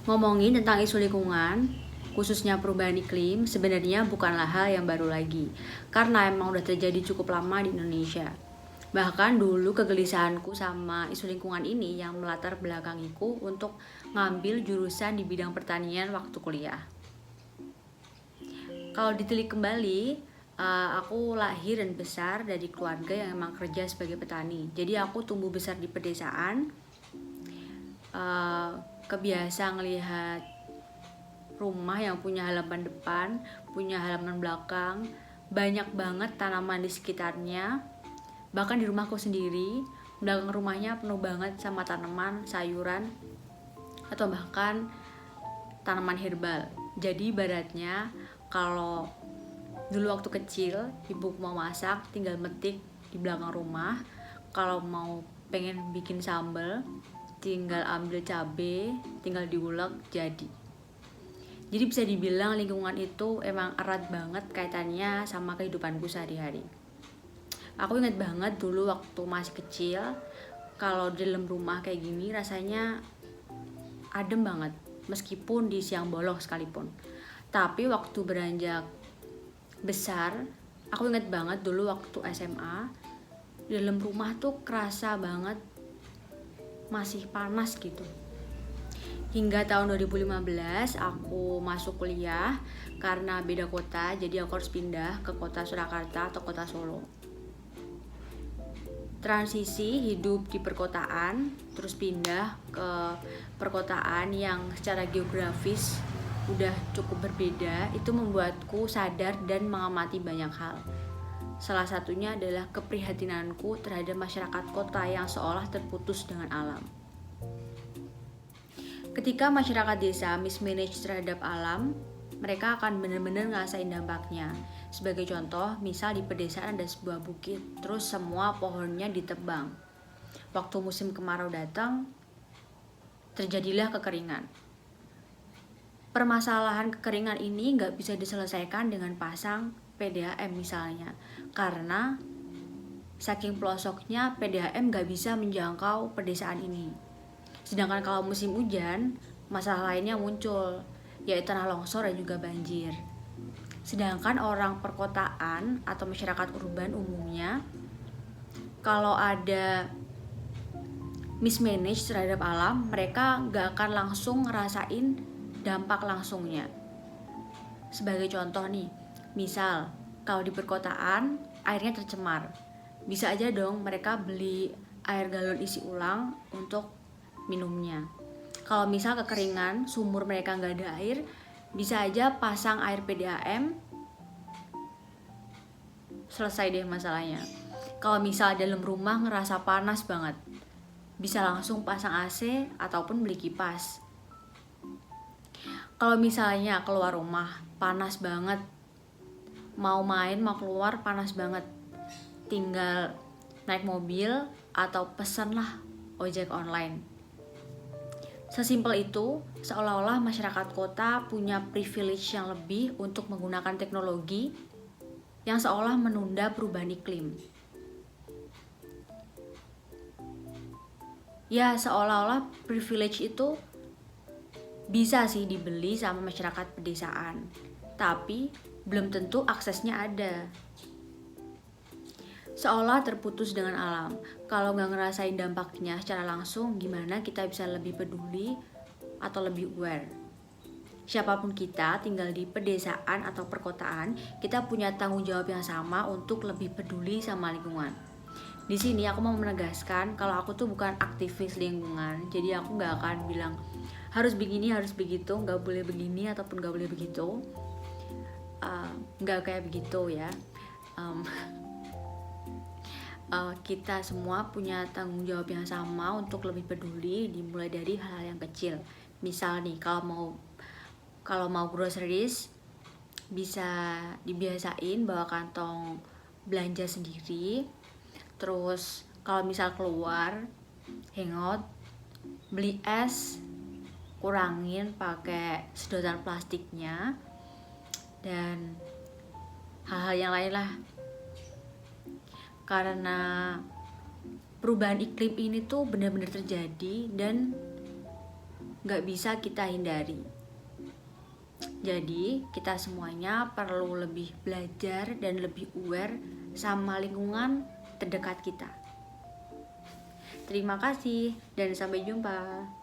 Ngomongin tentang isu lingkungan, khususnya perubahan iklim, sebenarnya bukanlah hal yang baru lagi, karena emang udah terjadi cukup lama di Indonesia. Bahkan dulu kegelisahanku sama isu lingkungan ini yang melatar belakangiku untuk ngambil jurusan di bidang pertanian waktu kuliah. Kalau ditelik kembali, aku lahir dan besar dari keluarga yang emang kerja sebagai petani. Jadi aku tumbuh besar di pedesaan, kebiasa ngelihat rumah yang punya halaman depan, punya halaman belakang, banyak banget tanaman di sekitarnya. Bahkan di rumahku sendiri, belakang rumahnya penuh banget sama tanaman, sayuran, atau bahkan tanaman herbal. Jadi ibaratnya kalau dulu waktu kecil ibu mau masak tinggal metik di belakang rumah, kalau mau pengen bikin sambal tinggal ambil cabai, tinggal diulek jadi. Jadi bisa dibilang lingkungan itu emang erat banget kaitannya sama kehidupanku sehari-hari. Aku ingat banget dulu waktu masih kecil, kalau di dalam rumah kayak gini rasanya adem banget, meskipun di siang bolong sekalipun. Tapi waktu beranjak besar, aku ingat banget dulu waktu SMA, di dalam rumah tuh kerasa banget masih panas gitu. Hingga tahun 2015 aku masuk kuliah karena beda kota, jadi aku harus pindah ke kota Surakarta atau kota Solo. Transisi hidup di perkotaan, terus pindah ke perkotaan yang secara geografis udah cukup berbeda, itu membuatku sadar dan mengamati banyak hal. Salah satunya adalah keprihatinanku terhadap masyarakat kota yang seolah terputus dengan alam. Ketika masyarakat desa mismanage terhadap alam, mereka akan benar-benar ngerasain dampaknya. Sebagai contoh, misal di pedesaan ada sebuah bukit, terus semua pohonnya ditebang. Waktu musim kemarau datang, terjadilah kekeringan. Permasalahan kekeringan ini nggak bisa diselesaikan dengan pasang PDAM misalnya, karena saking pelosoknya PDAM nggak bisa menjangkau pedesaan ini. Sedangkan kalau musim hujan, masalah lainnya muncul, yaitu tanah longsor dan juga banjir. Sedangkan orang perkotaan atau masyarakat urban umumnya, kalau ada mismanage terhadap alam, mereka nggak akan langsung ngerasain dampak langsungnya. Sebagai contoh nih, misal kalau di perkotaan airnya tercemar, bisa aja dong mereka beli air galon isi ulang untuk minumnya. Kalau misal kekeringan, sumur mereka nggak ada air, bisa aja pasang air PDAM, selesai deh masalahnya. Kalau misal dalam rumah ngerasa panas banget, bisa langsung pasang AC ataupun beli kipas. Kalau misalnya keluar rumah panas banget, mau main mau keluar panas banget, tinggal naik mobil atau pesen lah ojek online. Sesimpel itu, seolah-olah masyarakat kota punya privilege yang lebih untuk menggunakan teknologi yang seolah menunda perubahan iklim. Ya, seolah-olah privilege itu bisa sih dibeli sama masyarakat pedesaan, tapi belum tentu aksesnya ada. Seolah terputus dengan alam. Kalau nggak ngerasain dampaknya secara langsung, gimana kita bisa lebih peduli atau lebih aware? Siapapun kita, tinggal di pedesaan atau perkotaan, kita punya tanggung jawab yang sama untuk lebih peduli sama lingkungan. Di sini aku mau menegaskan kalau aku tuh bukan aktivis lingkungan, jadi aku nggak akan bilang harus begini, harus begitu, nggak boleh begini ataupun nggak boleh begitu. Nggak kayak begitu ya. Kita semua punya tanggung jawab yang sama untuk lebih peduli, dimulai dari hal-hal yang kecil. Misal nih, kalau mau groceries, bisa dibiasain bawa kantong belanja sendiri. Terus kalau misal keluar hangout, beli es, kurangin pakai sedotan plastiknya, dan hal-hal yang lain lah. Karena perubahan iklim ini tuh benar-benar terjadi dan nggak bisa kita hindari. Jadi kita semuanya perlu lebih belajar dan lebih aware sama lingkungan terdekat kita. Terima kasih dan sampai jumpa.